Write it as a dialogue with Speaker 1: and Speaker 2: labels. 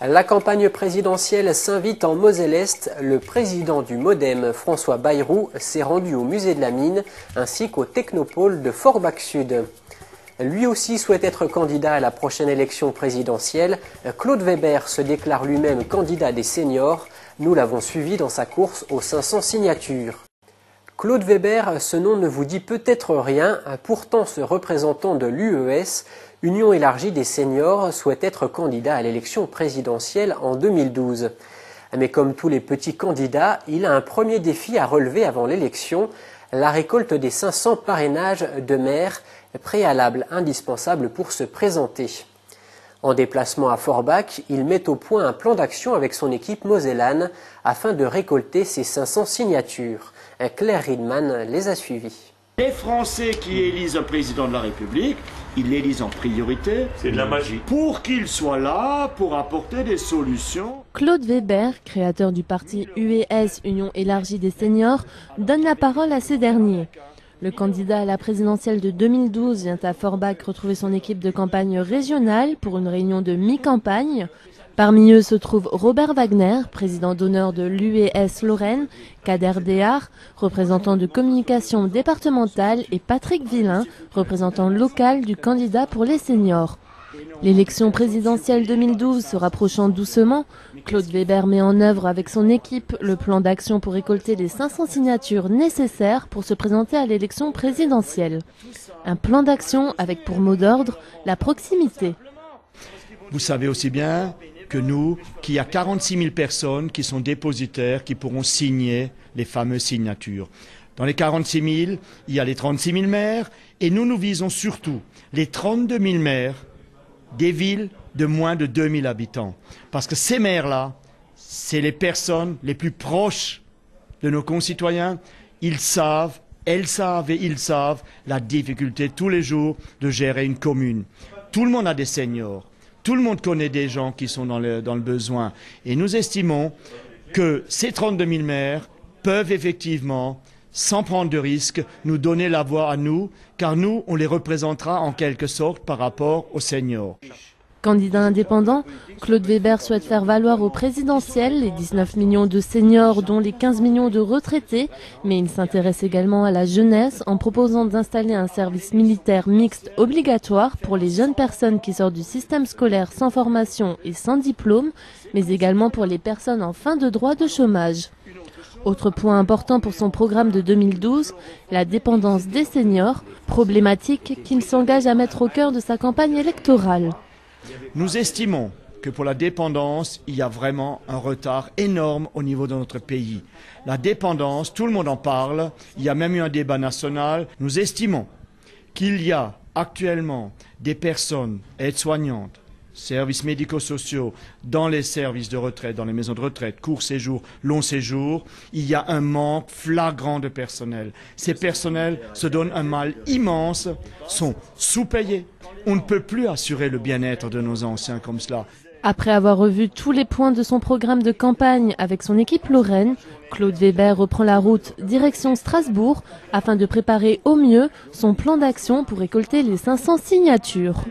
Speaker 1: La campagne présidentielle s'invite en Moselle-Est. Le président du MoDem, François Bayrou, s'est rendu au musée de la Mine ainsi qu'au technopôle de Forbach-Sud. Lui aussi souhaite être candidat à la prochaine élection présidentielle. Claude Weber se déclare lui-même candidat des seniors. Nous l'avons suivi dans sa course aux 500 signatures. Claude Weber, ce nom ne vous dit peut-être rien, pourtant ce représentant de l'UES, Union élargie des seniors, souhaite être candidat à l'élection présidentielle en 2012. Mais comme tous les petits candidats, il a un premier défi à relever avant l'élection, la récolte des 500 parrainages de maires, préalable indispensable pour se présenter. En déplacement à Forbach, il met au point un plan d'action avec son équipe mosellane afin de récolter ces 500 signatures. Claire Riedman les a suivis.
Speaker 2: Les Français qui élisent un président de la République, ils l'élisent en priorité.
Speaker 3: C'est de la magie.
Speaker 2: Pour qu'il soit là, pour apporter des solutions.
Speaker 4: Claude Weber, créateur du parti UES, Union élargie des seniors, donne la parole à ces derniers. Le candidat à la présidentielle de 2012 vient à Forbach retrouver son équipe de campagne régionale pour une réunion de mi-campagne. Parmi eux se trouve Robert Wagner, président d'honneur de l'UES Lorraine, Kader Dehar, représentant de communication départementale, et Patrick Villain, représentant local du candidat pour les seniors. L'élection présidentielle 2012 se rapprochant doucement, Claude Weber met en œuvre avec son équipe le plan d'action pour récolter les 500 signatures nécessaires pour se présenter à l'élection présidentielle. Un plan d'action avec pour mot d'ordre la proximité.
Speaker 2: Vous savez aussi bien que nous qu'il y a 46 000 personnes qui sont dépositaires, qui pourront signer les fameuses signatures. Dans les 46 000, il y a les 36 000 maires, et nous visons surtout les 32 000 maires des villes de moins de 2 000 habitants. Parce que ces maires-là, c'est les personnes les plus proches de nos concitoyens. Ils savent, elles savent et ils savent la difficulté tous les jours de gérer une commune. Tout le monde a des seniors. Tout le monde connaît des gens qui sont dans le besoin. Et nous estimons que ces 32 000 maires peuvent effectivement, sans prendre de risques, nous donner la voix à nous, car nous, on les représentera en quelque sorte par rapport aux seniors.
Speaker 4: Candidat indépendant, Claude Weber souhaite faire valoir au présidentiel les 19 millions de seniors dont les 15 millions de retraités, mais il s'intéresse également à la jeunesse en proposant d'installer un service militaire mixte obligatoire pour les jeunes personnes qui sortent du système scolaire sans formation et sans diplôme, mais également pour les personnes en fin de droit de chômage. Autre point important pour son programme de 2012, la dépendance des seniors, problématique qu'il s'engage à mettre au cœur de sa campagne électorale.
Speaker 2: Nous estimons que pour la dépendance, il y a vraiment un retard énorme au niveau de notre pays. La dépendance, tout le monde en parle, il y a même eu un débat national. Nous estimons qu'il y a actuellement des personnes aides-soignantes, services médico-sociaux, dans les services de retraite, dans les maisons de retraite, court séjour, long séjour, il y a un manque flagrant de personnel. Ces personnels se donnent un mal immense, sont sous-payés. On ne peut plus assurer le bien-être de nos anciens comme cela.
Speaker 4: Après avoir revu tous les points de son programme de campagne avec son équipe lorraine, Claude Weber reprend la route direction Strasbourg afin de préparer au mieux son plan d'action pour récolter les 500 signatures.